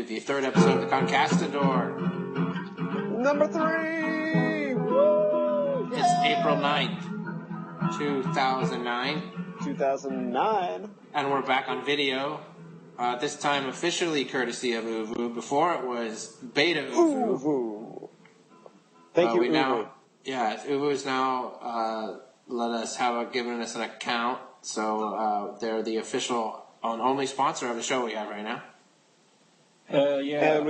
to the third episode of the Concastador. Number 3! Woo! It's April 9th, 2009. 2009. And we're back on video. This time officially courtesy of Uvu. Before it was beta Uvu. Uvu. Thank you, Uvu. Uvu is now given us an account. So they're the official and only sponsor of the show we have right now. And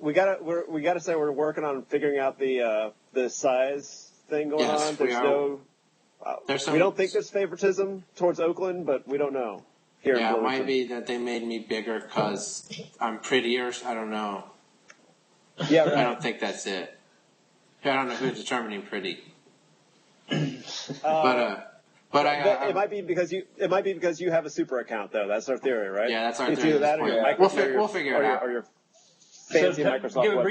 we gotta say we're working on figuring out the size thing going on. We don't think there's favoritism towards Oakland, but we don't know. Here in it might be that they made me bigger because I'm prettier. I don't know. Yeah, right. I don't think that's it. I don't know who's determining pretty. It might be because you have a super account though. That's our theory, right? Yeah, that's our it's theory. Either that or your we'll figure it out. Or your fancy Microsoft give a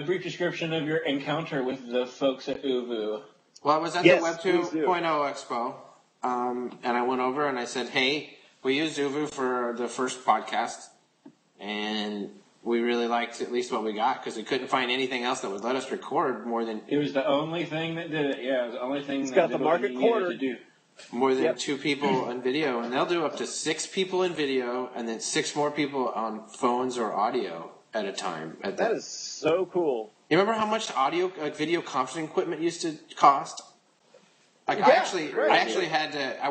brief description of your encounter with the folks at Uvu. Well, I was at the Web 2.0 Expo, and I went over and I said, "Hey, we used Uvu for the first podcast, and we really liked at least what we got because we couldn't find anything else that would let us record more than." It was the only thing that did it. Yeah, it was the only thing it's that got did the what market you needed corner to do. More than 2 people in video, and they'll do up to 6 people in video, and then 6 more people on phones or audio at a time. That is so cool. You remember how much video conferencing equipment used to cost? Like I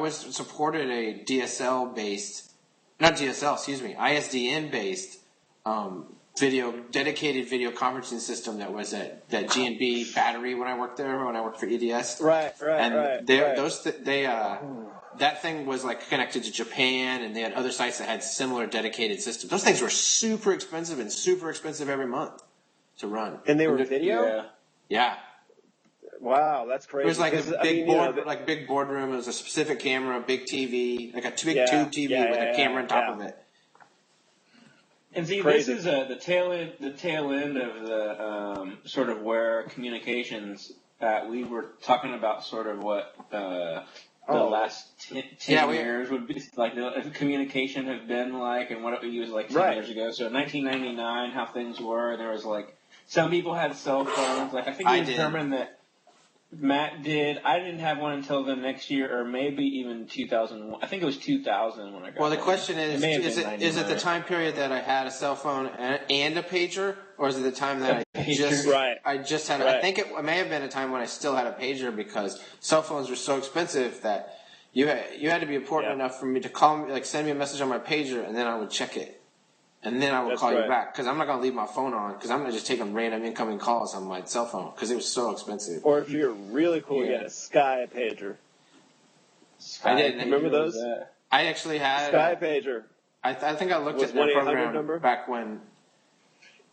supported a ISDN-based dedicated video conferencing system that was at that G&B battery when I worked for EDS. That thing was like connected to Japan, and they had other sites that had similar dedicated systems. Those things were super expensive every month to run. And they were video? Yeah. Wow, that's crazy. It was like a big boardroom. It was a specific camera, a big TV, like a big tube TV with a camera on top of it. And see, this is the tail end of the sort of where communications. We were talking about sort of what the last 10 years would be like. The communication have been like, and what it was like 10 years ago. So 1999, how things were, and there was like some people had cell phones. Like I think we determined that. Matt did. I didn't have one until the next year, or maybe even 2001. I think it was 2000 when I got. Well, the question is it the time period that I had a cell phone and a pager, or is it the time that I just had? I think it may have been a time when I still had a pager because cell phones were so expensive that you had to be important enough for me to call me, like send me a message on my pager, and then I would check it. And then I would call you back because I'm not going to leave my phone on because I'm going to just take random incoming calls on my cell phone because it was so expensive. Or if you're really cool, you had a Sky pager. I didn't remember those. I actually had Sky pager. I think I looked at that program number back when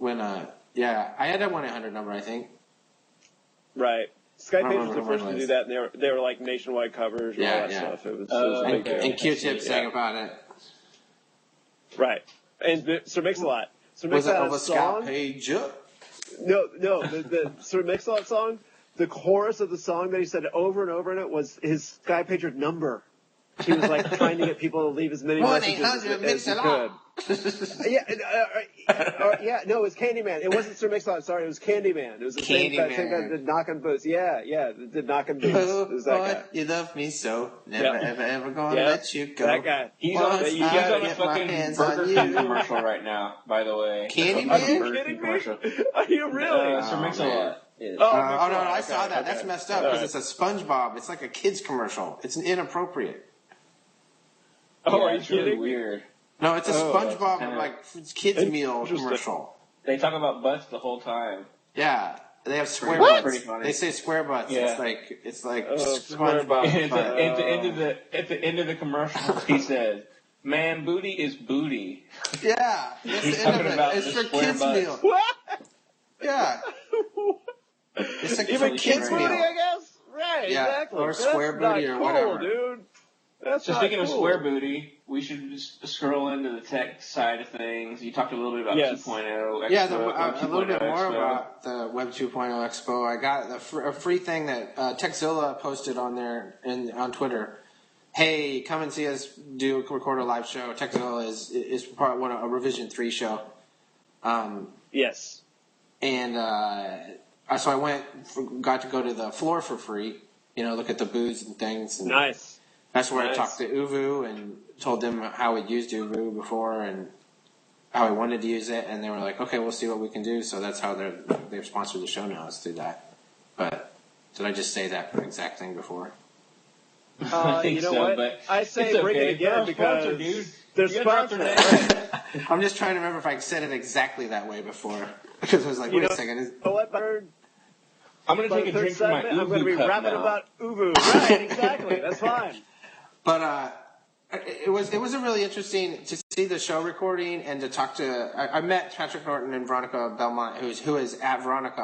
I had that 1-800 number. I think. Right. Sky pagers were the first to do that, and they were like nationwide coverage and all that stuff. It was a big deal. And Q-Tip sang about it. Right. And Sir Mix-a-Lot. Was it of a Sky pager? No. The Sir Mix-a-Lot song, the chorus of the song that he said over and over in it was his Sky pager number. He was like trying to get people to leave as many messages as he could. It was Candyman. It wasn't Sir Mix-a-Lot. Sorry, it was Candyman. It was the same guy that did Knock on Boots. Did Knock on Boots. It was that guy. You love me so, never ever gonna let you go. That guy. He's on a fucking Burger King commercial right now. By the way, Candyman. Are you kidding me? Are you really? Sir Mix-a-Lot. No, I saw that. That's messed up because it's a SpongeBob. It's like a kid's commercial. It's inappropriate. Are you kidding? Really weird. No, it's a SpongeBob kids meal commercial. They talk about butts the whole time. Yeah, they have square butts. They say square butts. Yeah. It's like SpongeBob. At the end of the commercial, he says, "Man, booty is booty." Yeah, it's for kids meal. What? Yeah. It's like even kids booty, I guess. Right. Yeah, exactly. or square booty or whatever, dude. That's so speaking of square booty, we should just scroll into the tech side of things. You talked a little bit about 2.0 Expo. Yeah, a little bit more about the Web 2.0 Expo. I got a free thing that Techzilla posted on there on Twitter hey, come and see us record a live show. Technical is part one a Revision 3 show. Yes. And so I got to go to the floor for free. Look at the booths and things. And nice. That's where I talked to Uvu and told them how we'd used Uvu before and how I wanted to use it. And they were like, okay, we'll see what we can do. So that's how they've sponsored the show now, is through that. But did I just say that exact thing before? I think so, what? But I say bring it again because they're sponsored. I'm just trying to remember if I said it exactly that way before. Because I was like, wait a second. I'm going to take a drink from my Uvu I'm going to be rapping about Uvu. Right, exactly. That's fine. But it was a really interesting to see the show recording and to talk to. I met Patrick Norton and Veronica Belmont, who is at Veronica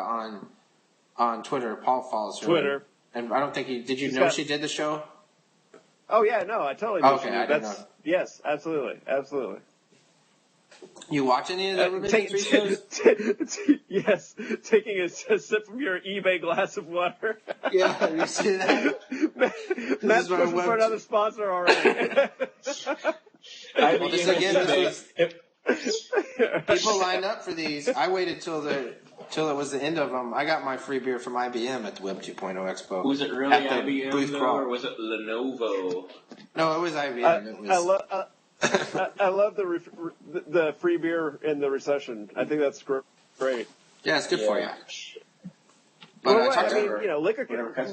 on Twitter. Paul follows her. Twitter. And I don't think did you know she did the show? Oh yeah, no, I totally knew. Okay, I didn't know. Yes, absolutely. You watch any of the Revision 3 shows? Yes, taking a sip from your eBay glass of water. Yeah, you see that? Matt's pushing for another sponsor already. People lined up for these. I waited till it was the end of them. I got my free beer from IBM at the Web 2.0 Expo. Was it really IBM or was it Lenovo? No, it was IBM. I love the free beer in the recession. I think that's great. Yeah, it's good for you. But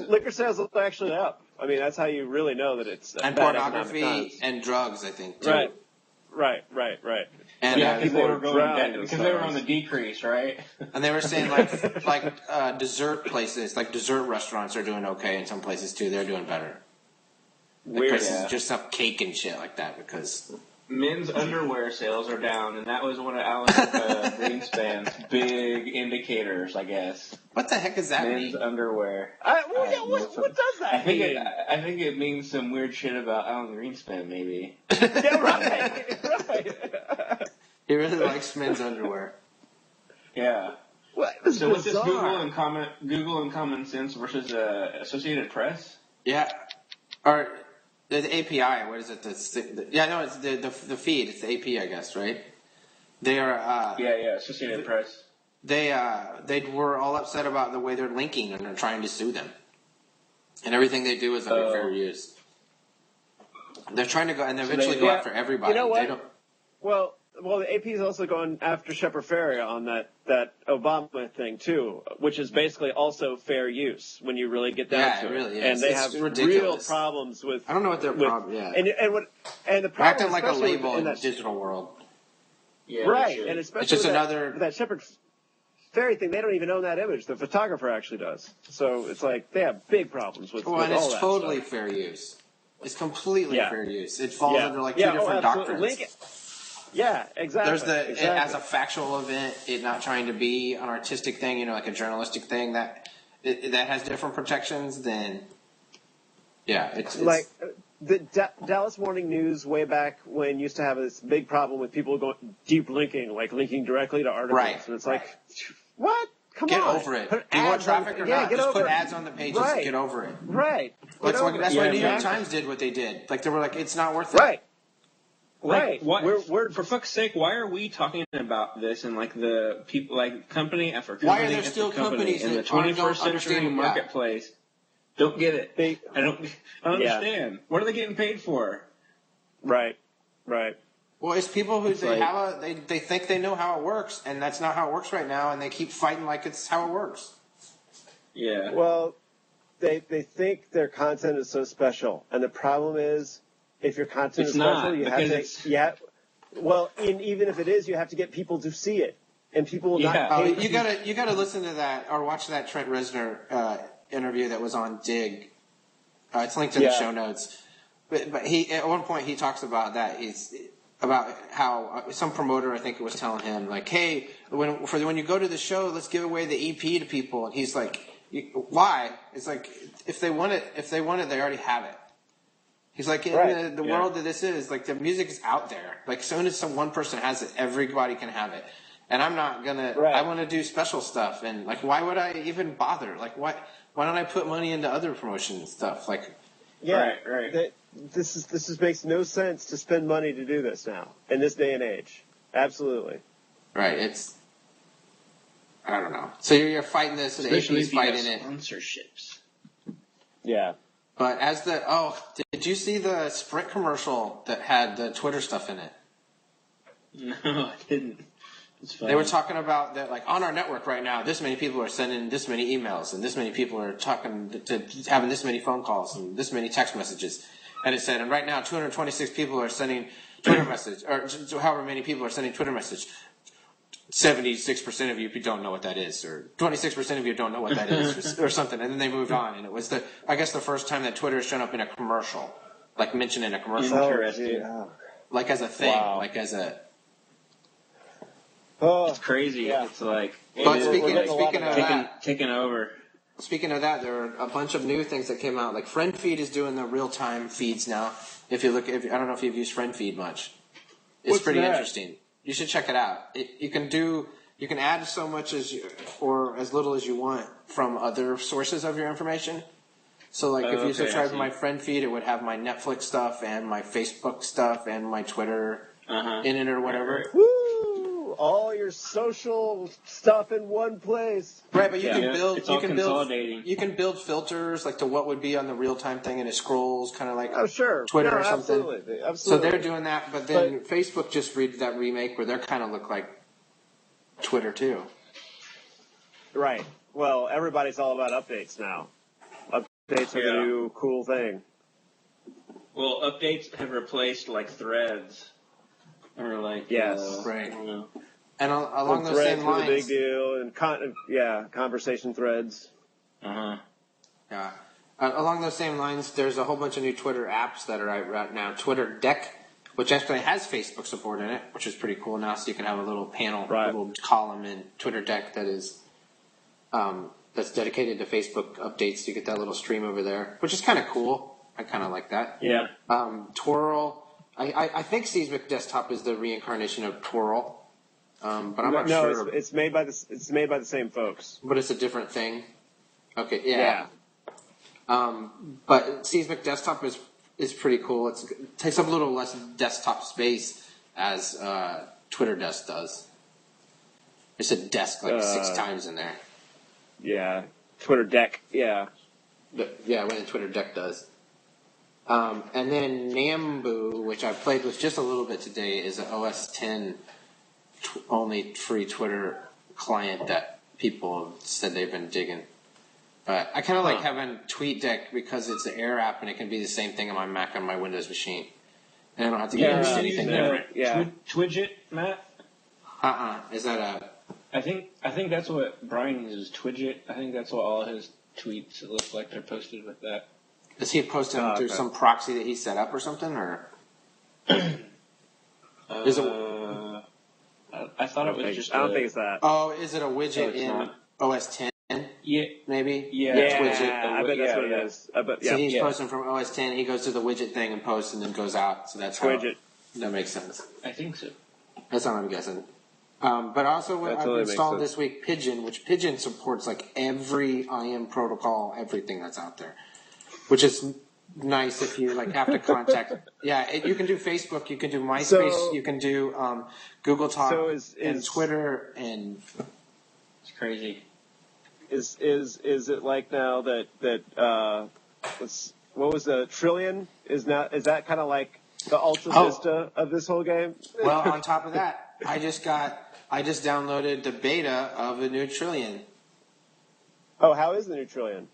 liquor sales are actually up. I mean, that's how you really know that it's and pornography and drugs. I think too. Right. And because they were on the decrease, right? And they were saying like dessert places, like dessert restaurants are doing okay in some places too. They're doing better. Weird, just some cake and shit like that because men's underwear sales are down, and that was one of Alan Greenspan's big indicators, I guess. What the heck is that men's mean? underwear. What does that mean? I think it means some weird shit about Alan Greenspan, maybe. Yeah, right. He really likes men's underwear. Yeah. So what's this Google and Common Sense versus Associated Press? Yeah. Or the API, what is it? It's the feed. It's the AP, I guess, right? They are. Associated Press. They were all upset about the way they're linking and they're trying to sue them, and everything they do is under fair use. They're trying to go and eventually go after everybody. You know what? Well, the AP is also going after Shepard Fairey on that Obama thing too, which is basically also fair use when you really get down to it. Really is. And they have real problems with. I don't know what their problem. Yeah. And the problem acting like a label in the digital world. Yeah, right, and especially it's just that Shepard Fairey thing. They don't even own that image. The photographer actually does. So it's like they have big problems with. Well, with and all it's that totally stuff. fair use. It's completely fair use. It falls under like two different doctrines. Yeah, exactly. There's as a factual event, it not trying to be an artistic thing, like a journalistic thing that has different protections. Then, it's like the Dallas Morning News way back when used to have this big problem with people going deep linking, like linking directly to articles, and it's like, what? Come on, get over it. Do you want traffic or not? Just put ads on the pages. And get over it. Right. That's why New York Times did what they did. Like they were like, it's not worth it. Right. Right. We're for fuck's sake, why are we talking about this and like the people, like company after company why are there still companies in the 21st century marketplace? Don't get it. I don't understand. Yeah. What are they getting paid for? Right. Well, it's people who they think they know how it works, and that's not how it works right now, and they keep fighting like it's how it works. Yeah. Well, they think their content is so special, and the problem is, if your content is special, you have to. Well, even if it is, you have to get people to see it, and people will not pay. You gotta listen to that or watch that Trent Reznor interview that was on Dig. It's linked in the show notes. But he at one point he talks about that. He's about how some promoter, I think it was telling him like, hey, when you go to the show, let's give away the EP to people. And he's like, why? It's like if they want it, they already have it. He's like, in the world that this is, like, the music is out there. Like, as soon as one person has it, everybody can have it. And I'm not gonna, I want to do special stuff. And, like, why would I even bother? Like, why don't I put money into other promotion stuff? Like, Yeah, right. This makes no sense to spend money to do this now in this day and age. Absolutely. Right. I don't know. So you're fighting this, and the AP's fighting it. Sponsorships. Yeah. But did you see the Sprint commercial that had the Twitter stuff in it? No, I didn't. It's funny. They were talking about that, like, on our network right now, this many people are sending this many emails, and this many people are talking to having this many phone calls and this many text messages. And it said, and right now, 226 people are sending Twitter message, or however many people are sending Twitter message. 76% of you don't know what that is, or 26% of you don't know what that is, or something. And then they moved on, and it was the first time that Twitter has shown up in a commercial, like mentioned in a commercial. Interesting. Like as a thing, like as a. Oh, it's crazy. Yeah. It's like. But speaking of that, taking over. Speaking of that, there are a bunch of new things that came out. Like FriendFeed is doing the real-time feeds now. If you look, I don't know if you've used FriendFeed much. It's pretty interesting. You should check it out. You can add so much or as little as you want from other sources of your information. So like if you subscribe to my FriendFeed, it would have my Netflix stuff and my Facebook stuff and my Twitter in it or whatever. Woo! All your social stuff in one place. Right, but you can build filters like to what would be on the real time thing, and it scrolls kind of like Twitter or something. Absolutely. So they're doing that, but then Facebook just read that remake where they kind of look like Twitter too. Right. Well, everybody's all about updates now. Updates are the new cool thing. Well, updates have replaced like threads. Or like right. And along those threads same lines, a big deal, and conversation threads. Yeah. Along those same lines, there's a whole bunch of new Twitter apps that are out right now. Twitter Deck, which actually has Facebook support in it, which is pretty cool now. So you can have a little panel, a little column in Twitter Deck that is that's dedicated to Facebook updates. You get that little stream over there, which is kind of cool. I kind of like that. Yeah. Twirl. I think Seismic Desktop is the reincarnation of Twirl, but I'm not sure. No, it's made by the same folks. But it's a different thing. Okay, yeah. But Seismic Desktop is pretty cool. It takes up a little less desktop space as Twitter Desk does. It said desk like 6 times in there. Yeah, Twitter Deck. Yeah. When the Twitter Deck does. And then Nambu, which I played with just a little bit today, is an OS 10 only free Twitter client that people said they've been digging. But I kind of like having TweetDeck because it's an Air app and it can be the same thing on my Mac and my Windows machine. And I don't have to get used to anything different. Twidget, Matt? Is that a... I think that's what Brian uses, Twidget. I think that's what all his tweets look like. They're posted with that. Does he post them through some proxy that he set up or something, or? Is it? I thought it was just. I don't think it's that. Oh, is it a widget in OS 10? Yeah, maybe. Yeah, Widget. I bet that's what it is. So he's posting from OS 10. He goes to the widget thing and posts, and then goes out. So that's how. Widget. That makes sense. I think so. That's what I'm guessing. But also, I've installed this week Pigeon, which Pigeon supports like every IM protocol, everything that's out there. Which is nice if you like have to contact. You can do Facebook, you can do MySpace, you can do Google Talk, and Twitter, and it's crazy. Is it like now that what was the Trillion? Is that kind of like the Ultra Vista of this whole game? Well, on top of that, I just downloaded the beta of the new Trillion. Oh, how is the new Trillion?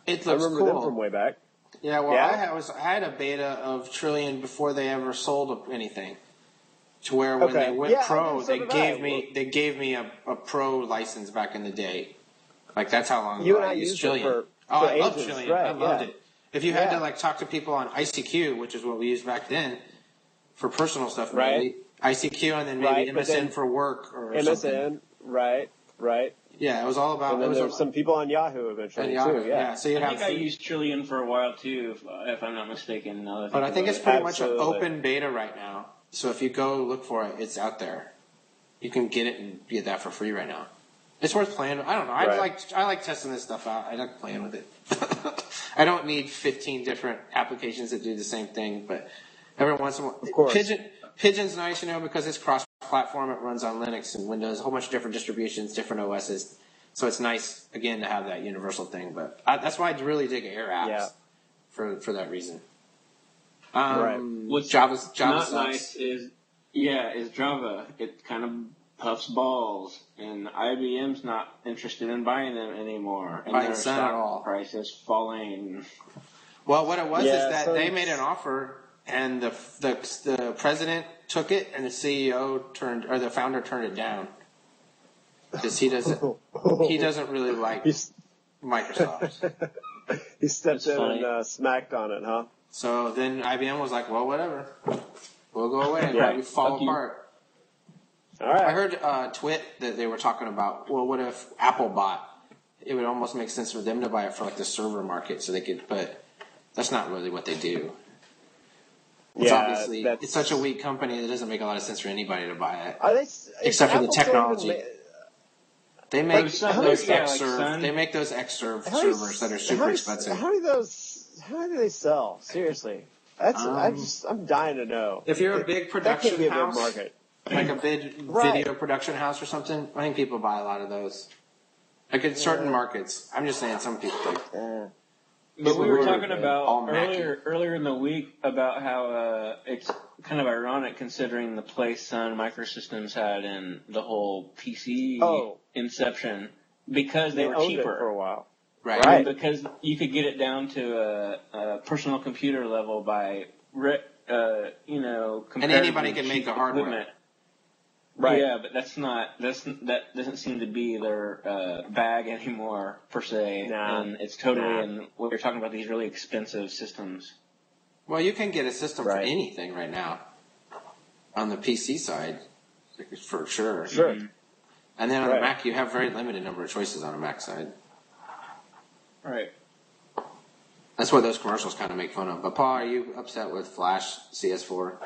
It looks I remember cool. them from way back. Yeah, well, I had a beta of Trillion before they ever sold anything. To where when they went pro, they gave me a pro license back in the day. Like that's how long ago I used Trillion. I love Trillion. I loved it. If you had to like talk to people on ICQ, which is what we used back then, for personal stuff, maybe ICQ, and then maybe MSN for work or MSN, something. Right. Yeah, it was all about. And then there were some people on Yahoo eventually too. Yeah. So I think I used Trillion for a while too, if I'm not mistaken. But I think it's pretty much an open beta right now. So if you go look for it, it's out there. You can get it and get that for free right now. It's worth playing. I don't know. I like testing this stuff out. I like playing with it. I don't need 15 different applications that do the same thing, but every once in a while. Of course. Pigeon's nice, because it's cross-platform. It runs on Linux and Windows, a whole bunch of different distributions, different OSs. So it's nice, again, to have that universal thing. But that's why I really dig Air apps for that reason. What's Java not sucks. nice is Java. It kind of puffs balls, and IBM's not interested in buying them anymore, and their stock price is falling. Well, what it was is that they made an offer, and the president took it, and the CEO the founder turned it down because he doesn't really like Microsoft. He stepped in and smacked on it, huh? So then IBM was like, well, whatever, we'll go away and probably fall apart. All right. I heard Twit that they were talking about, well, what if Apple bought? It would almost make sense for them to buy it for like the server market, so they could. But that's not really what they do. Obviously, it's such a weak company that doesn't make a lot of sense for anybody to buy it, except for the technology. They make those Xserve. They make those Xserve servers that are super expensive. How do they sell? Seriously, I'm dying to know. If you're a big production that can't be a house, big market. Like a big video production house or something, I think people buy a lot of those. Like in certain markets. I'm just saying some people do. But we were talking about earlier in the week about how it's kind of ironic considering the place Sun Microsystems had in the whole PC inception, because they were cheaper for a while. Right. Because you could get it down to a personal computer level by and anybody can make the hardware. Equipment. Right. Yeah, but that doesn't seem to be their bag anymore, per se. Nah. And it's totally in what you're talking about, these really expensive systems. Well, you can get a system for anything right now on the PC side, for sure. Sure. And then on the Mac, you have very limited number of choices on a Mac side. Right. That's what those commercials kind of make fun of. But Paul, are you upset with Flash CS4?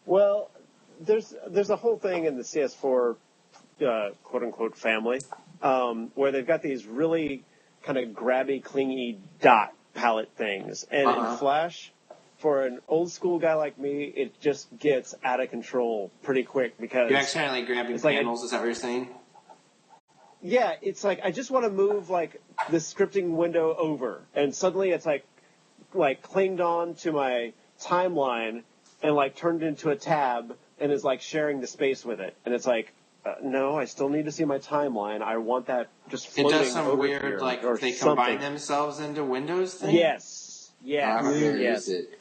Well, there's a whole thing in the CS4 quote unquote family where they've got these really kind of grabby, clingy dot palette things, and in Flash, for an old school guy like me, it just gets out of control pretty quick because you're accidentally grabbing panels. Is that what you're saying? Yeah, it's like I just want to move like the scripting window over, and suddenly it's like clinged on to my timeline and like turned into a tab and is like sharing the space with it. And it's like, no, I still need to see my timeline. I want that just floating over. It does some weird, like they combine themselves into Windows thing? Yes. Yeah. I've never used it.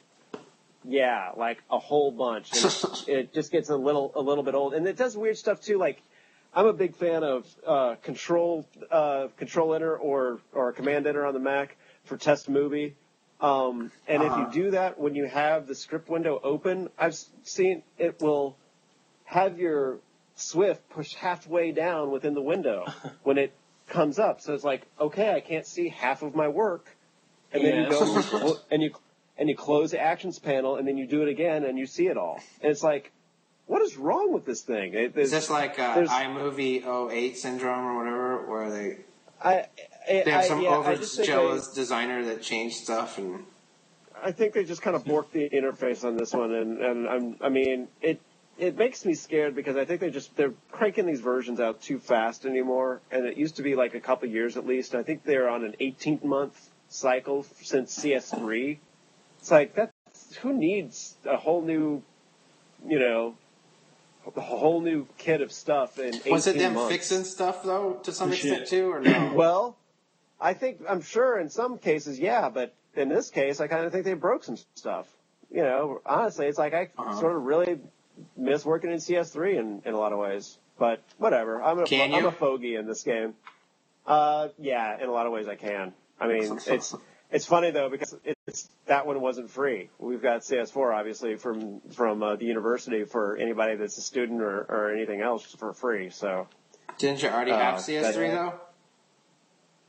Yeah, like a whole bunch. And it just gets a little bit old. And it does weird stuff too, like I'm a big fan of control enter or command enter on the Mac for test movie. And if you do that when you have the script window open, I've seen it will have your Swift push halfway down within the window when it comes up. So it's like, okay, I can't see half of my work. And then you go and you close the actions panel, and then you do it again, and you see it all. And it's like, what is wrong with this thing? Is this like iMovie 08 syndrome or whatever, where they have some overzealous designer that changed stuff? And I think they just kind of borked the interface on this one, and it makes me scared because I think they're cranking these versions out too fast anymore, and it used to be like a couple years at least. I think they're on an 18-month cycle since CS3. It's like who needs a whole new, a whole new kit of stuff in 18 months. Was it them fixing stuff, though, to some extent, too, or no? Well, I'm sure in some cases, yeah, but in this case, I kind of think they broke some stuff. Honestly, it's like I sort of really miss working in CS3 in a lot of ways. But whatever. I'm a fogey in this game. Yeah, in a lot of ways I can. I mean, it's funny, though, because that one wasn't free. We've got CS4, obviously, from the university for anybody that's a student or anything else for free. So didn't you already have CS3, though?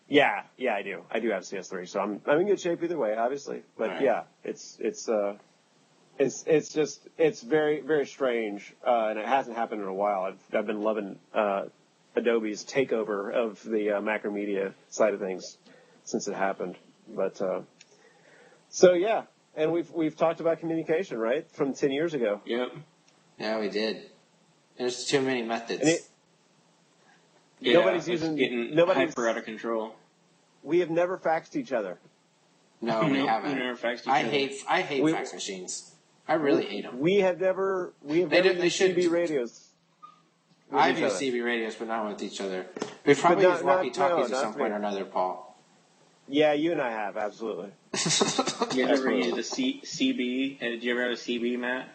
Yeah, I do. I do have CS3, so I'm in good shape either way, obviously. But right. Yeah, it's very, very strange, and it hasn't happened in a while. I've been loving Adobe's takeover of the Macromedia side of things since it happened. But so yeah, and we've talked about communication, right, from 10 years ago. Yep. Yeah, we did. There's too many methods. Nobody's hyper out of control. We have never faxed each other. No, we haven't. We never faxed each other. I hate fax machines. I really hate them. We have never used CB radios. I've used CB radios, but not with each other. We've probably used walkie-talkies at some point or another, Paul. Yeah, you and I have, absolutely. You ever used a CB? Did you ever have a CB, Matt?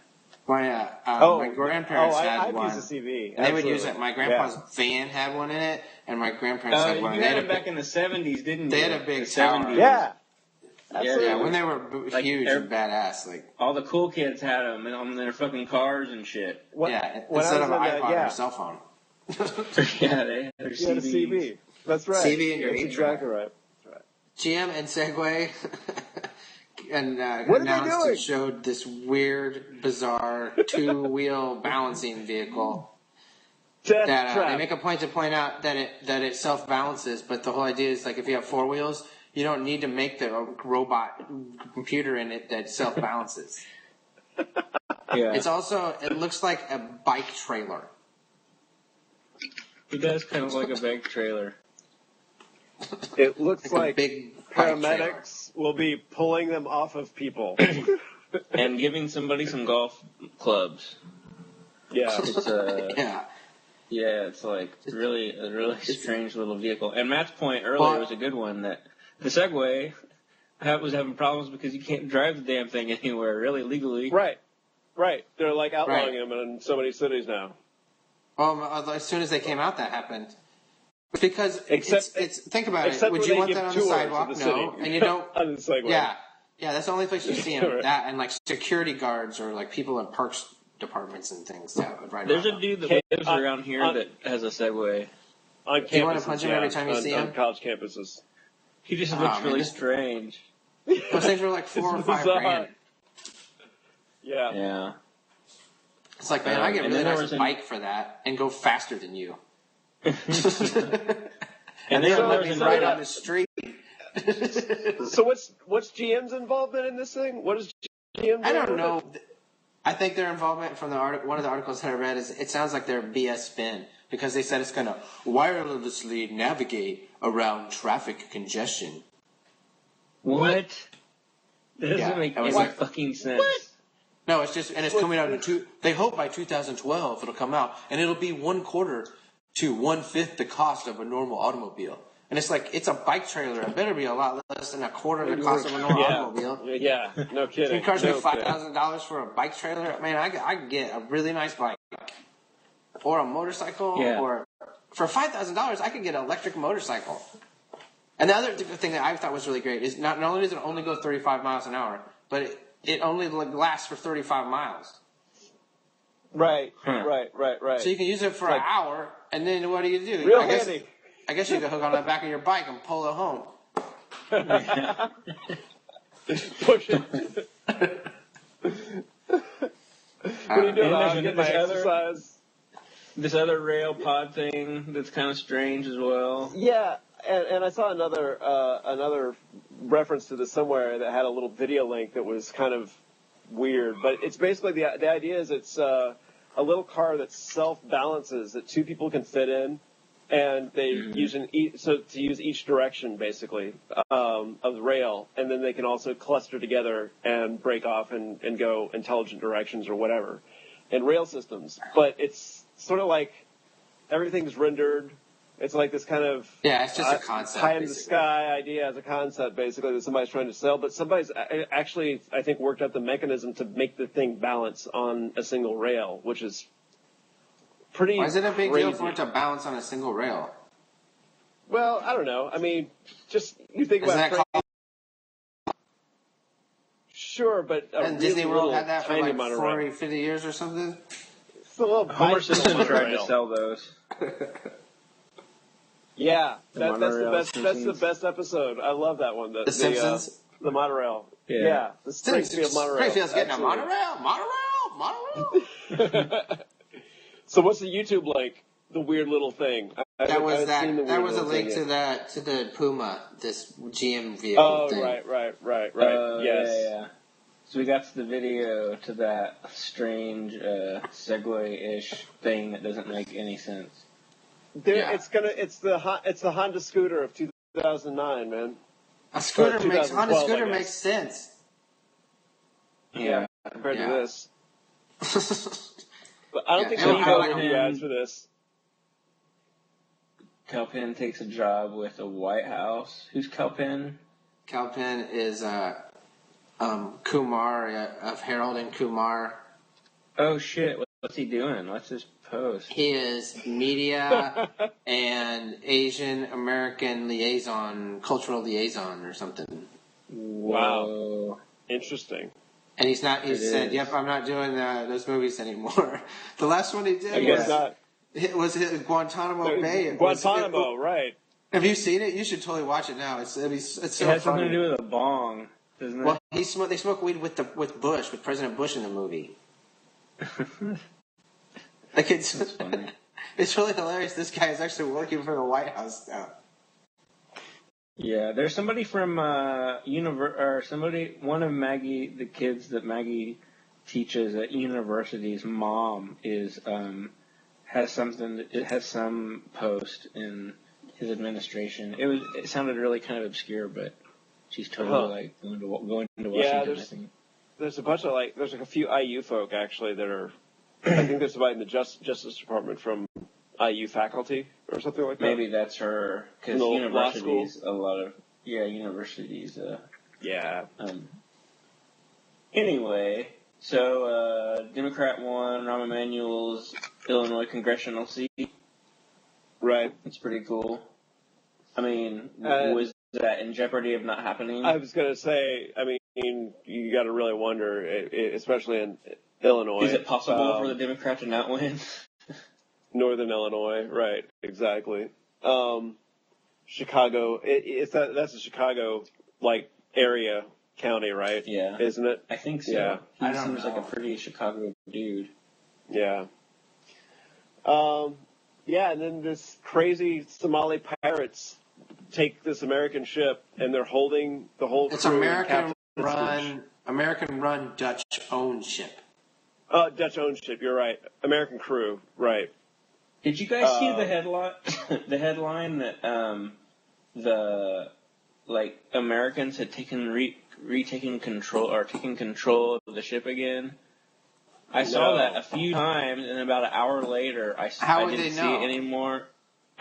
My grandparents had I've one. used a CB. And they would use it. My grandpa's van had one in it, and my grandparents had one. You had them back in the 70s, didn't you? They had a big tower. Yeah. Absolutely. Yeah, when they were huge and badass. Like all the cool kids had them on their fucking cars and shit. Instead of an iPod or a cell phone. Yeah, they had their CB. CB. That's right. CB in your That's exactly right. GM and Segway and what announced and showed this weird, bizarre two-wheel balancing vehicle. That they make a point to point out that it self-balances, but the whole idea is like if you have four wheels, you don't need to make the robot computer in it that self-balances. Yeah. It looks like a bike trailer. It does kind of like a big trailer. It looks like big paramedics will be pulling them off of people. And giving somebody some golf clubs. Yeah. It's it's like a really strange little vehicle. And Matt's point earlier was a good one, that the Segway was having problems because you can't drive the damn thing anywhere, really, legally. Right. They're like outlawing them in so many cities now. Well, as soon as they came out, that happened. Because think about it. Would you want that on the sidewalk? No. And you don't. On the Segway. Yeah, that's the only place you see them. Right. That and like security guards or like people in parks departments and things. There's a dude that lives around here that has a Segway. On campuses, do you want to punch him every time you see him? On college campuses. He just looks really strange. Those things are like $4 or $5 grand. Yeah. Yeah. It's like, man, I get a really nice bike for that and go faster than you. And they don't let me ride on the street. So what's GM's involvement in this thing? What is GM? I don't know. I think their involvement from one of the articles that I read is it sounds like they're BS spin because they said it's going to wirelessly navigate around traffic congestion. What? That doesn't make any fucking sense. What? No, it's just, and it's coming out they hope by 2012 it'll come out, and it'll be 1/4 to 1/5 the cost of a normal automobile. And it's like, it's a bike trailer. It better be a lot less than 1/4 the cost of a normal automobile. Yeah, no kidding. It costs me $5,000 for a bike trailer. I mean, I could get a really nice bike. Or a motorcycle. Yeah. Or for $5,000, I could get an electric motorcycle. And the other thing that I thought was really great is not only does it only go 35 miles an hour, but it only lasts for 35 miles. Right. So you can use it for an hour, and then what do you do? Real handy. I guess you can hook on the back of your bike and pull it home. Push it. What are you doing? I'll get my exercise. This other rail pod thing that's kind of strange as well. Yeah, and I saw another reference to this somewhere that had a little video link that was kind of weird. But it's basically the idea is it's a little car that self-balances that two people can fit in. And they use to use each direction basically of the rail, and then they can also cluster together and break off and go intelligent directions or whatever in rail systems. But it's sort of like everything's rendered. It's like this kind of it's just a concept, high in the sky idea as a concept basically that somebody's trying to sell. But somebody's actually I think worked out the mechanism to make the thing balance on a single rail, which is pretty. Why is it a big crazy deal for it to balance on a single rail? Well, I don't know. I mean, just you think about sure, but and Disney World had that for like 40, 50 years or something. It's a little Homer Simpson tried to sell those. Yeah, that's the best. That's the best episode. I love that one. The Simpsons, the monorail. Yeah, the Springfield monorail. Springfield's getting a monorail. So what's the YouTube link? the weird little thing. That was a link to the Puma, this GM vehicle thing. Right. Yes. Yeah. So we got to the video to that strange Segway-ish thing that doesn't make any sense. It's the Honda scooter of 2009, man. Honda scooter makes sense. Yeah, compared to this. But I don't think Evo will do ads for this. Kelpin takes a job with the White House. Who's Kelpin? Kelpin is Kumar of Harold and Kumar. Oh shit! What's he doing? What's his post? He is media and Asian American cultural liaison or something. Wow, interesting. And he's not. He said, "Yep, I'm not doing those movies anymore." The last one he did was Guantanamo Bay. Guantanamo, right? Have you seen it? You should totally watch it now. It's so funny. It has something to do with a bong, doesn't it? Well, they smoke weed with President Bush in the movie. Like it's funny. It's really hilarious. This guy is actually working for the White House now. Yeah, there's somebody from one of Maggie, the kids that Maggie teaches at university's mom has some post in his administration. It sounded really kind of obscure, but she's totally going to Washington. Yeah, there's a bunch of there's a few IU folk actually that are. I think there's somebody in the Justice Department from IU faculty or something like that. Maybe that's her, because universities, universities. Yeah. Anyway, so Democrat won Rahm Emanuel's Illinois congressional seat. Right. It's pretty cool. I mean, was that in jeopardy of not happening? I was going to say, I mean, you got to really wonder, especially in Illinois. Is it possible for the Democrat to not win? Northern Illinois, right? Exactly. Chicago. That's a Chicago area county, right? Yeah, isn't it? I think so. Yeah. He seems like a pretty Chicago dude. Yeah. Yeah, and then this crazy Somali pirates take this American ship, and they're holding the whole. It's American-run, Dutch-owned ship. Dutch-owned ship. You're right. American crew. Right. Did you guys see the headline? The headline that the Americans had taken control of the ship again. I saw that a few times, and about an hour later, I didn't see it anymore.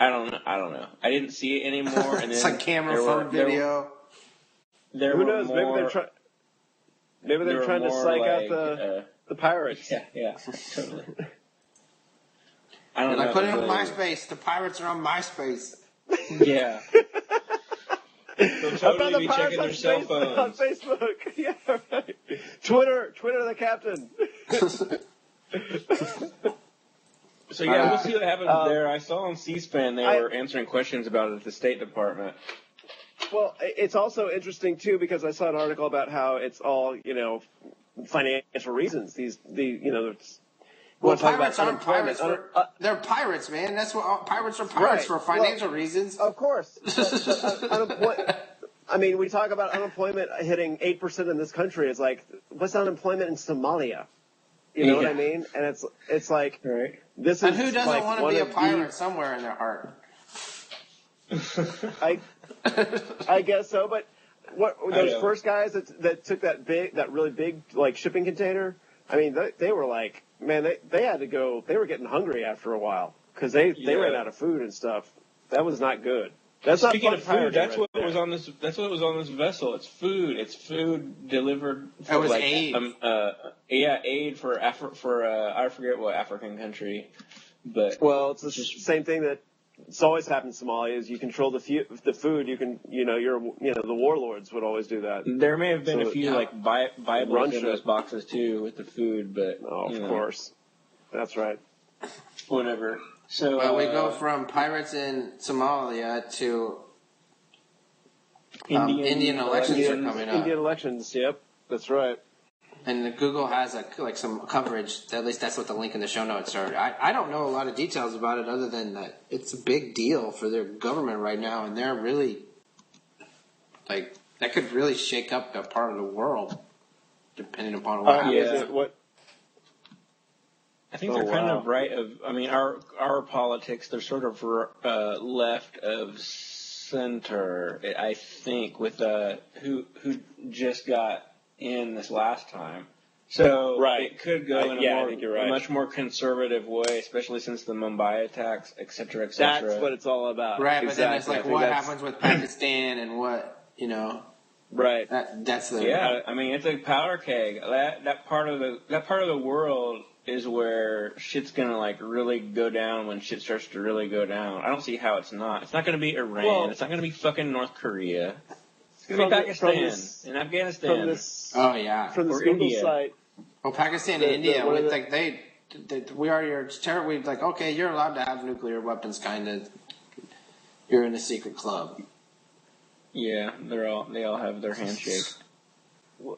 I don't know. I didn't see it anymore. And it's like camera phone video. Who knows? Maybe they're trying to psych out the pirates. Yeah, totally. I don't know. I put it on MySpace. The pirates are on MySpace. Yeah. They'll totally be checking their cell phones. On Facebook. Yeah, right. Twitter the captain. So yeah, we'll see what happens there. I saw on C-SPAN they were answering questions about it at the State Department. Well, it's also interesting too because I saw an article about how it's all financial reasons. Pirates aren't pirates. They're pirates, man. That's what pirates are. Pirates for financial reasons. Of course. I mean, we talk about unemployment hitting 8% in this country. It's like, what's unemployment in Somalia? You know what I mean? And it's like, right. This is. And who doesn't want to be a pirate somewhere in their heart? I guess so, but those first guys that took that really big shipping container. I mean, they were like, man, they had to go. They were getting hungry after a while because they ran out of food and stuff. That was not good. Speaking of food, that's what was on this. That's what was on this vessel. It's food. It's food delivered. That was aid. Aid for I forget what African country, but it's the same thing that it's always happened in Somalia. Is you control the food. You can the warlords would always do that. There may have been a few Bibles in those boxes too with the food, but of course, that's right. Whatever. So we go from pirates in Somalia to Indian elections are coming up. Indian elections, yep, that's right. And Google has some coverage. At least that's what the link in the show notes are. I don't know a lot of details about it other than that it's a big deal for their government right now, and they're really that could really shake up that part of the world, depending upon what happens. I think they're kind of right. Our politics, they're sort of left of center. I think with who just got in this last time, so it could go in a much more conservative way, especially since the Mumbai attacks, et cetera, et cetera. That's what it's all about, right? Exactly. But then it's like what happens with Pakistan and what right? That's the it's a powder keg. That part of the world is where shit's gonna really go down when shit starts to really go down. I don't see how it's not. It's not gonna be Iran. Well, it's not gonna be fucking North Korea. It's gonna be Pakistan and Afghanistan. From this Google site. Well, Pakistan and India, we already are terrible. We're like, okay, you're allowed to have nuclear weapons, kind of. You're in a secret club. Yeah, they all have their handshake.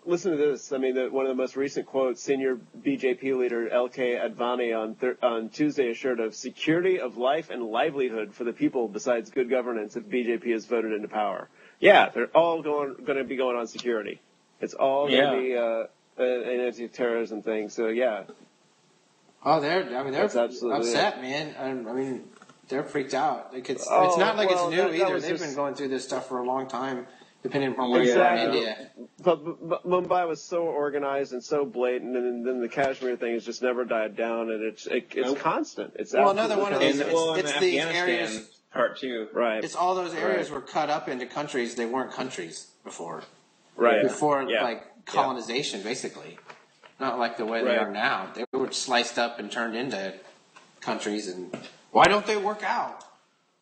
Listen to this. I mean, one of the most recent quotes, senior BJP leader L.K. Advani on Tuesday assured of security of life and livelihood for the people besides good governance if BJP is voted into power. Yeah, they're all going to be going on security. It's all going to be an anti-terrorism thing. So, yeah. Oh, they're upset, man. I mean, they're freaked out. It's not like it's new either. They've been going through this stuff for a long time. Depending upon where you're in India. But Mumbai was so organized and so blatant, and then the Kashmir thing has just never died down, and it's constant. It's another one of these. It's these areas. Part two, right? It's all those areas were cut up into countries. They weren't countries before, right? Before colonization, basically, not like the way they are now. They were sliced up and turned into countries. And why don't they work out?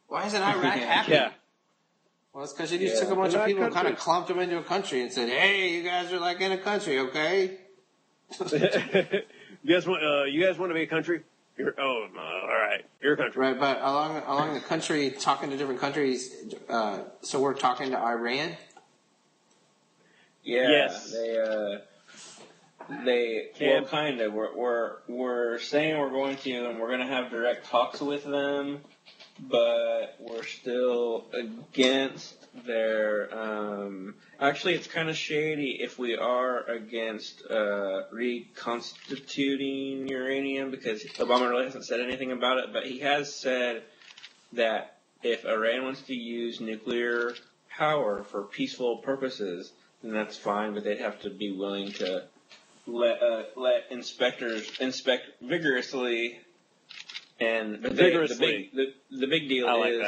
Why isn't Iraq happy? Well, it's because you just took a bunch of people and kind of clumped them into a country and said, "Hey, you guys are in a country, okay?" You guys want to be a country? All right, you're a country. Right, but along the country, talking to different countries. So we're talking to Iran. Yeah, yes. Well, kind of. We're saying we're going to, and we're going to have direct talks with them. But we're still against their. Actually, it's kind of shady if we are against reconstituting uranium because Obama really hasn't said anything about it. But he has said that if Iran wants to use nuclear power for peaceful purposes, then that's fine. But they'd have to be willing to let inspectors inspect vigorously. And the big deal is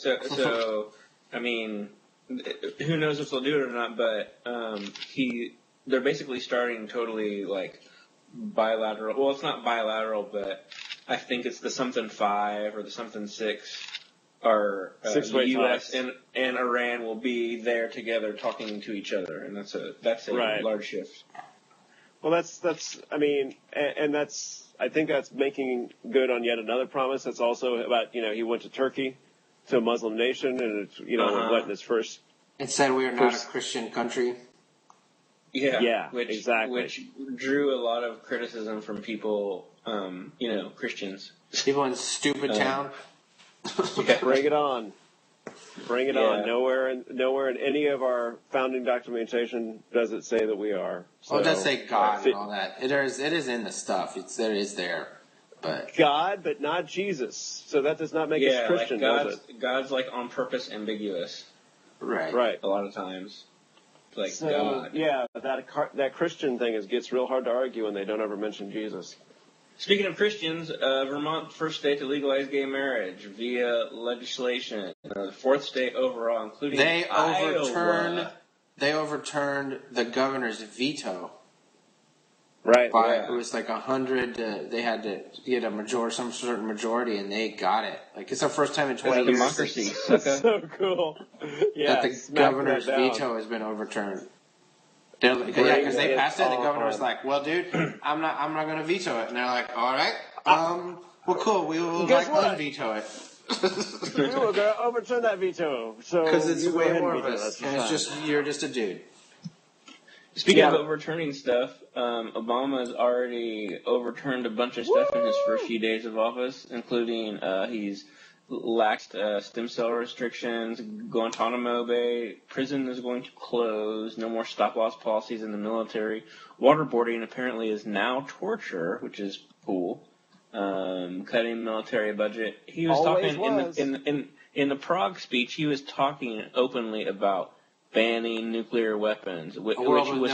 that. So I mean, who knows if they'll do it or not? But they're basically starting totally bilateral. Well, it's not bilateral, but I think it's the something 5 or the something 6. Or the U.S. and Iran will be there together talking to each other, and that's a large shift. Well, that's. I mean, and that's. I think that's making good on yet another promise. That's also about, he went to Turkey, to a Muslim nation, and it's, what in his first. It said we are not a Christian country. Yeah, which, exactly. Which drew a lot of criticism from people, Christians. People in stupid town. Bring it on. Bring it on. Nowhere in any of our founding documentation does it say that we are. So, it does say God and all that. It is in the stuff. It is there. But God, but not Jesus. So that does not make us Christian, does it? God's on purpose ambiguous. Right. A lot of times. God. Yeah, that Christian thing gets real hard to argue when they don't ever mention Jesus. Speaking of Christians, Vermont, first state to legalize gay marriage via legislation. The fourth state overall, including Iowa. They overturned the governor's veto. Right. It was 100. They had to get some certain majority, and they got it. It's the first time in 20 years. Democracy. That's so cool. Yeah. That the governor's veto has been overturned. Because they passed it. The governor was like, "Well, dude, I'm not going to veto it." And they're like, "All right, well, cool. We will unveto it." We will overturn that veto. So because it's way more of us, and you're just a dude. Speaking of overturning stuff, Obama's already overturned a bunch of stuff in his first few days of office, including he's laxed stem cell restrictions, Guantanamo Bay prison is going to close, no more stop-loss policies in the military. Waterboarding apparently is now torture, which is cool. Cutting military budget. He was in the Prague speech. He was talking openly about banning nuclear weapons, which was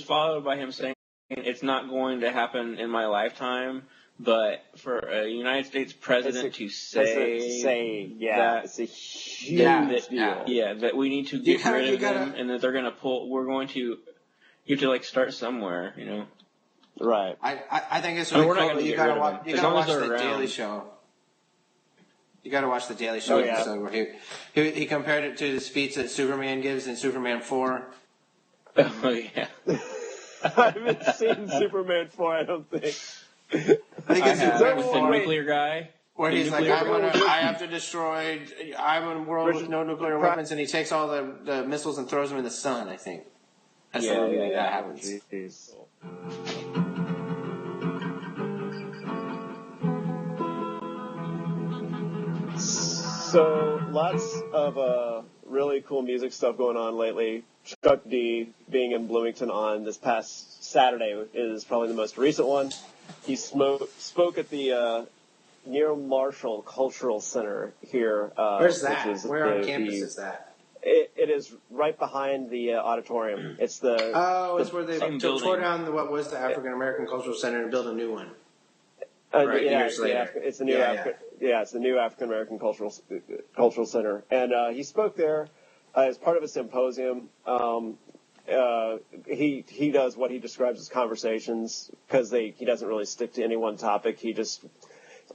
followed by him saying it's not going to happen in my lifetime. But for a United States president to say that, it's a huge deal. Yeah, that we need to get rid of them, and that they're going to pull. You have to start somewhere, Right. I think it's really cool. You got to watch the Daily Show. You got to watch the Daily Show episode where he compared it to the speech that Superman gives in Superman 4. Oh yeah. I haven't seen Superman 4. I don't think. I think it's with the nuclear guy. Where he's like, I have to destroy. I'm in a world with no nuclear weapons, and he takes all the missiles and throws them in the sun. I think that's the movie that happens. So lots of really cool music stuff going on lately. Chuck D being in Bloomington on this past Saturday is probably the most recent one. He spoke at the Near Marshall Cultural Center here. Where's that? Where on campus is that? It is right behind the auditorium. It's it's where they tore down what was the African American Cultural Center and built a new one. Years later. It's the new it's the new African American Cultural Center, and he spoke there as part of a symposium. He does what he describes as conversations because he doesn't really stick to any one topic. He just,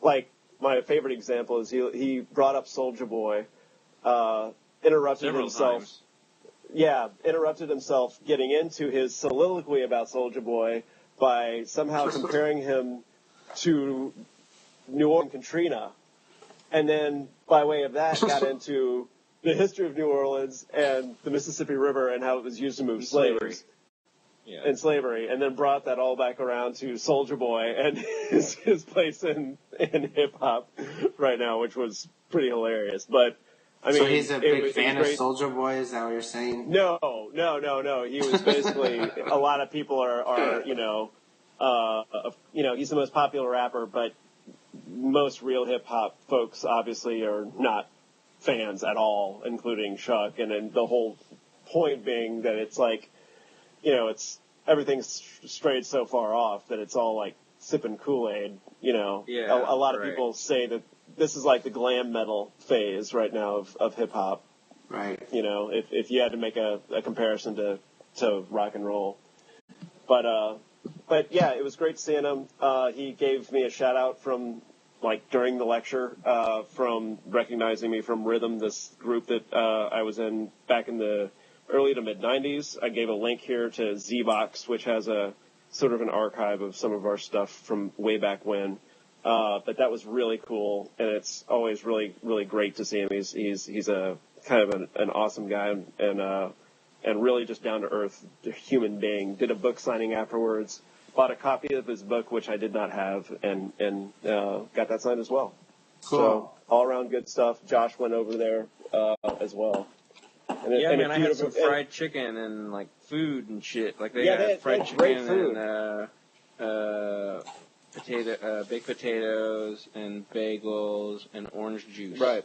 like, my favorite example is he brought up Soulja Boy, interrupted himself getting into his soliloquy about Soulja Boy by somehow comparing him to New Orleans Katrina, and then by way of that got into the history of New Orleans and the Mississippi River and how it was used to move slaves. And slavery, and then brought that all back around to Soulja Boy and his place in hip hop right now, which was pretty hilarious. But I mean, so he's a big fan of Soulja Boy. Is that what you're saying? No. He was basically a lot of people are he's the most popular rapper, but most real hip hop folks obviously are not fans at all, including Chuck. And then the whole point being that it's like, everything's strayed so far off that it's all like sipping Kool-Aid, A lot of people say that this is like the glam metal phase right now of hip hop. Right. If you had to make a comparison to rock and roll. But yeah, it was great seeing him. He gave me a shout out from during the lecture, from recognizing me from Rhythm, this group that I was in back in the early to mid-'90s. I gave a link here to Z-Box, which has a sort of an archive of some of our stuff from way back when. But that was really cool, and it's always really, really great to see him. He's a kind of an awesome guy and really just down-to-earth human being. Did a book signing afterwards, bought a copy of his book, which I did not have, and got that signed as well. Cool. So all-around good stuff. Josh went over there as well. I had some fried chicken and food and shit. They had fried chicken and baked potatoes and bagels and orange juice. Right.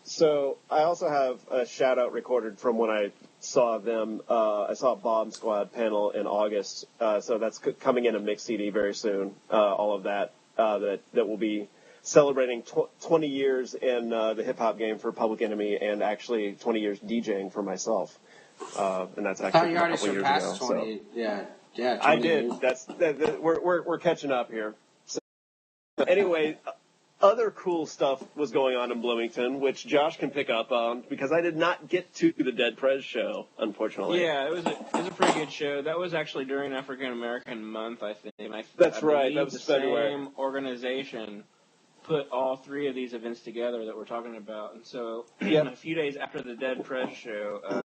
So I also have a shout out recorded from when I saw them. I saw a Bomb Squad panel in August. So that's coming in a mix CD very soon. All of that will be celebrating 20 years in the hip-hop game for Public Enemy and actually 20 years DJing for myself. And that's actually a couple years ago. 20. So. Yeah, 20 I did. Years. We're catching up here. So, anyway, other cool stuff was going on in Bloomington, which Josh can pick up on, because I did not get to the Dead Prez show, unfortunately. Yeah, it was a pretty good show. That was actually during African American Month, I think. That's right. That was the February. Same organization put all three of these events together that we're talking about. And so, a few days after the Dead Press show,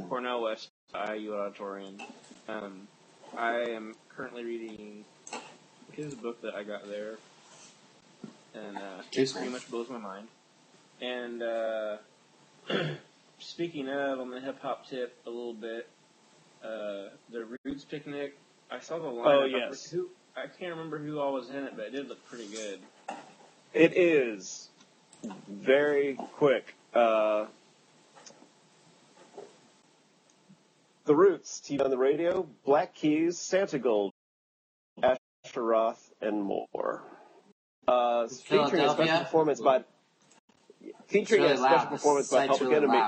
Cornell West IU Auditorium, I am currently reading his book that I got there, and it pretty much blows my mind. And speaking of, on the hip hop tip a little bit, the Roots Picnic, I saw the lineup. Oh, yes. I can't remember who all was in it, but it did look pretty good. It is very quick. The Roots, TV on the radio, Black Keys, Santa Gold, Asher Roth, and more. Featuring a special performance by Public Enemy.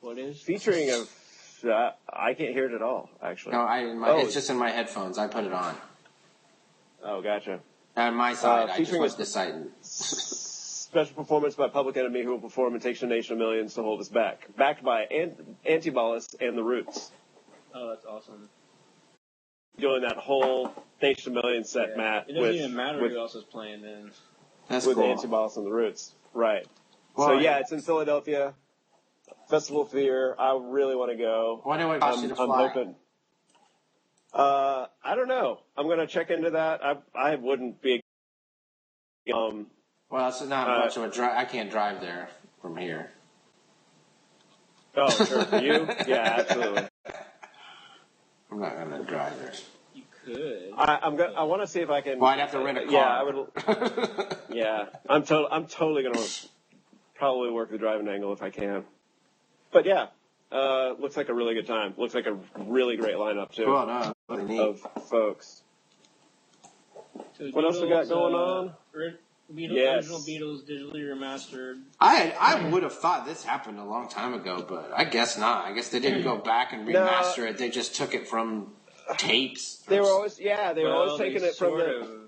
What is? Featuring I can't hear it at all, actually. No, it's just in my headphones. I put it on. Oh, gotcha. On my side, I just went to the site. Special performance by Public Enemy, who will perform and takes a nation of millions to hold us back. Backed by Antibolus and the Roots. Oh, that's awesome. Doing that whole nation of millions set, Matt. It doesn't even matter who else is playing then. That's with cool. Antibolus and the Roots. Right. Well, so, it's in Philadelphia. Festival of Fear. I really want to go. Why do it cost you to fly? I'm hoping. I don't know. I'm going to check into that. I wouldn't be. Well, it's not much of a drive. I can't drive there from here. Oh, sure. For you? Yeah, absolutely. I'm not going to drive there. You could. I want to see if I can. Well, I'd have to rent a car. Yeah, I would. Yeah, I'm totally going to probably work the driving angle if I can. But yeah, looks like a really good time. Looks like a really great lineup too. Cool, no, really neat. Of folks. So what else we got going on? Original Beatles digitally remastered. I would have thought this happened a long time ago, but I guess not. I guess they didn't go back and remaster it. They just took it from tapes. They were always taking it from the.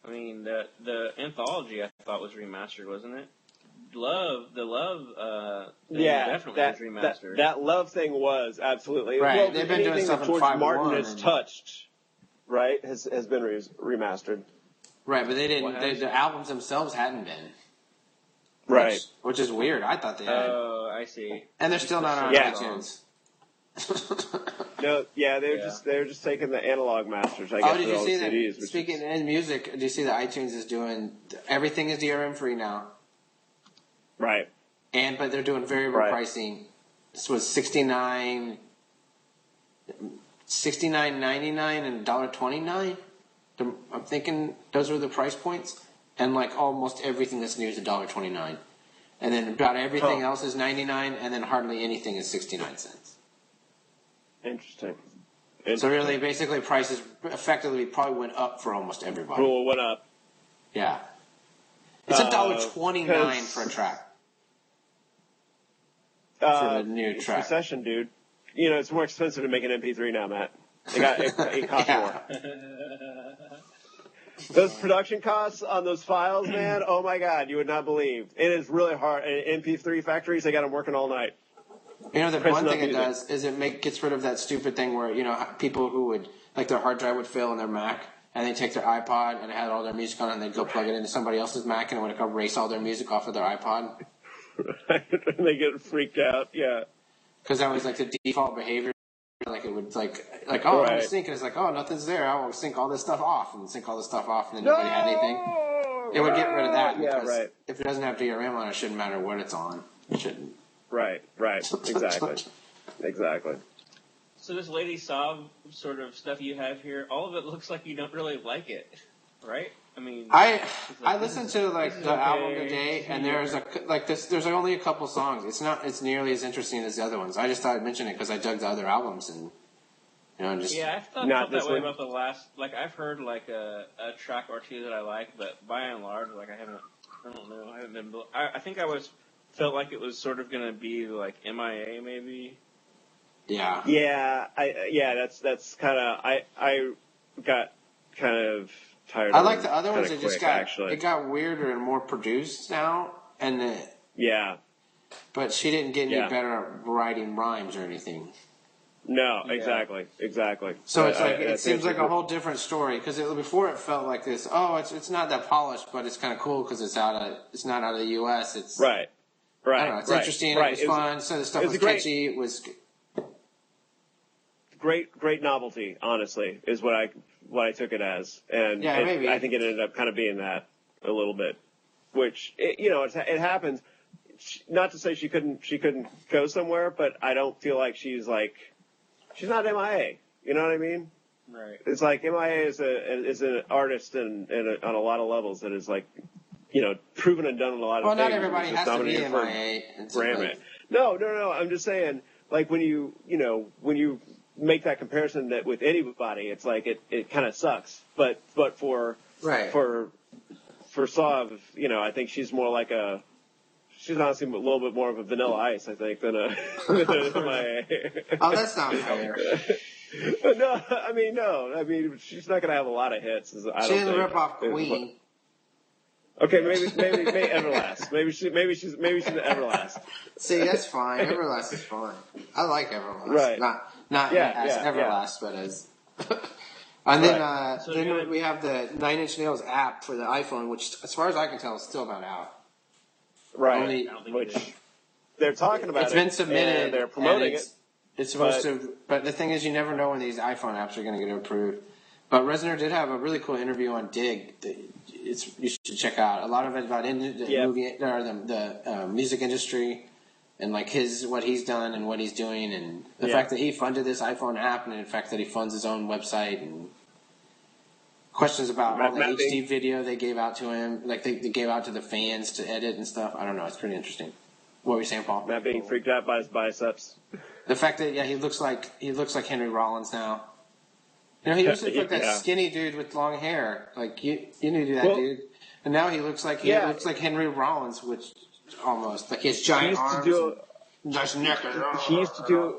I mean, the anthology I thought was remastered, wasn't it? The Love definitely was remastered. That Love thing was, absolutely. Right, well, they've been doing stuff that George Martin has and... touched, right, has been remastered. Right, but they didn't, the albums themselves hadn't been. Right. Which is weird. I thought they had. Oh, I see. And they're still not on iTunes. No, they're just taking the analog masters, I guess. Did you see that? CDs, Speaking in music, do you see that iTunes is doing, everything is DRM free now? Right. But they're doing variable pricing. This was $69.99 and $1.29. I'm thinking those were the price points. And like almost everything that's new is $1.29. And then about everything else is $99, and then hardly anything is 69 cents. Interesting. So really, basically, prices effectively probably went up for almost everybody. Cool, went up. Yeah. It's $1.29 for a track. For the new track. Recession, dude. You know, it's more expensive to make an MP3 now, Matt. It costs more. Those production costs on those files, man, oh my God, you would not believe. It is really hard. MP3 factories, they got them working all night. You know, the one thing it does is it gets rid of that stupid thing where, you know, people who would, like their hard drive would fail on their Mac, and they take their iPod and it had all their music on it, and they'd go plug it into somebody else's Mac, and it would erase all their music off of their iPod. Right, and they get freaked out, yeah. Because that was like the default behavior. Like it would like oh, I'm sync, and it's like, oh, nothing's there. I will sync all this stuff off, and sync all this stuff off, and then nobody had anything. It would get rid of that because if it doesn't have DRM on it, it shouldn't matter what it's on. It shouldn't. Right, exactly. So this Lady Sob sort of stuff you have here, all of it looks like you don't really like it, right? I mean, I listened to like the album today, and there's there's only a couple songs. It's nearly as interesting as the other ones. I just thought I'd mention it because I dug the other albums, and you know, just I felt that way about the last. Like I've heard like a track or two that I like, but by and large, like I haven't been. I think felt like it was sort of going to be like MIA maybe. Yeah. Yeah. That's kind of I got kind of. I like the other ones. It got weirder and more produced now, yeah. But she didn't get any better at writing rhymes or anything. No, exactly. So it's like it seems like a whole different story because before it felt like this. Oh, it's not that polished, but it's kind of cool because it's not out of the U.S. It's right. I don't know. It's interesting. Right. It was fun. So the stuff was catchy. It was great novelty. Honestly, is what I took it as, and maybe. I think it ended up kind of being that a little bit, which it happens. Not to say she couldn't go somewhere, but I don't feel like she's not MIA. You know what I mean? Right. It's like MIA is an artist on a lot of levels that is proven and done in a lot of things. Well, not everybody has to be MIA. Grammy. No. I'm just saying, like when you make that comparison that with anybody, it's like it kind of sucks. But for Sauv, I think she's more like she's honestly a little bit more of a Vanilla Ice, I think, than a MIA. Oh, that's not fair. No. I mean, she's not going to have a lot of hits. She didn't rip off Queen. Okay, maybe Everlast. Maybe she's Everlast. See, that's fine. Everlast is fine. I like Everlast. Right. Not as Everlast, but as. And then we have the 9 Inch Nails app for the iPhone, which, as far as I can tell, is still not out. Right. Which they're talking about. It's been submitted. And they're promoting it. It's supposed to, but the thing is, you never know when these iPhone apps are going to get approved. But Reznor did have a really cool interview on Dig. You should check out. A lot of it about the movie or the music industry and like what he's done and what he's doing, and the fact that he funded this iPhone app, and the fact that he funds his own website, and questions about all the HD video they gave out to him, like they gave out to the fans to edit and stuff. I don't know. It's pretty interesting. What were you saying, Paul? Matt being freaked out by his biceps. The fact that he looks like Henry Rollins now. He used to look like that skinny dude with long hair. Like you knew that dude, and now he looks like Henry Rollins, which almost like he has giant arms, nice neck. He used to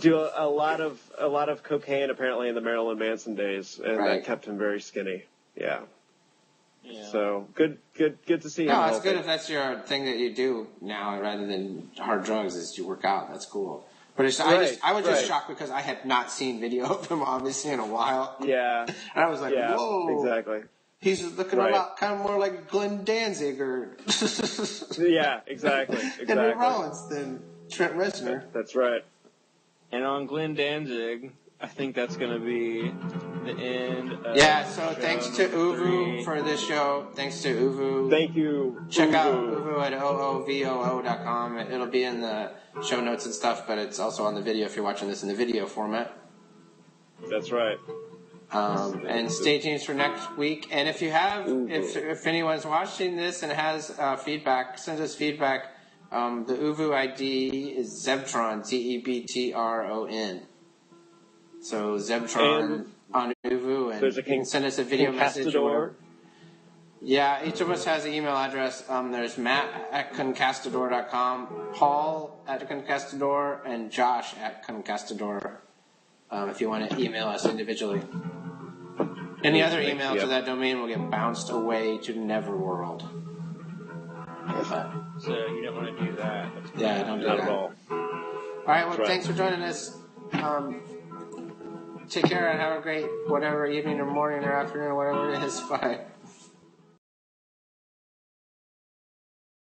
do a lot of cocaine apparently in the Marilyn Manson days, and that kept him very skinny. Yeah. So good to see him. No, it's good if that's your thing that you do now rather than hard drugs. Is you work out. That's cool. But I was just shocked because I had not seen video of him obviously in a while. Yeah. And I was like, whoa. Exactly. He's looking a lot kind of more like Glenn Danzig or exactly. Henry Rollins than Trent Reznor. That's right. And on Glenn Danzig, I think that's going to be the end of so thanks to Uvu for this show. Thanks to Uvu. Thank you. Check out Uvu at oovoo.com. It'll be in the show notes and stuff, but it's also on the video if you're watching this in the video format. That's right. And stay tuned for next week. And if you have, if anyone's watching this and has feedback, send us feedback. The Uvu ID is Zebtron, Zebtron. So Zebtron on Uvu, and you can send us a video message or whatever. Yeah, each of us has an email address. There's Matt at Concastador.com, Paul at Concastador, and Josh at Concastador. If you want to email us individually. Any other email to that domain will get bounced away to Neverworld. So you don't want to do that. Don't do that at all. All right, well, thanks for joining us. Take care and have a great whatever evening or morning or afternoon or whatever it is. Bye.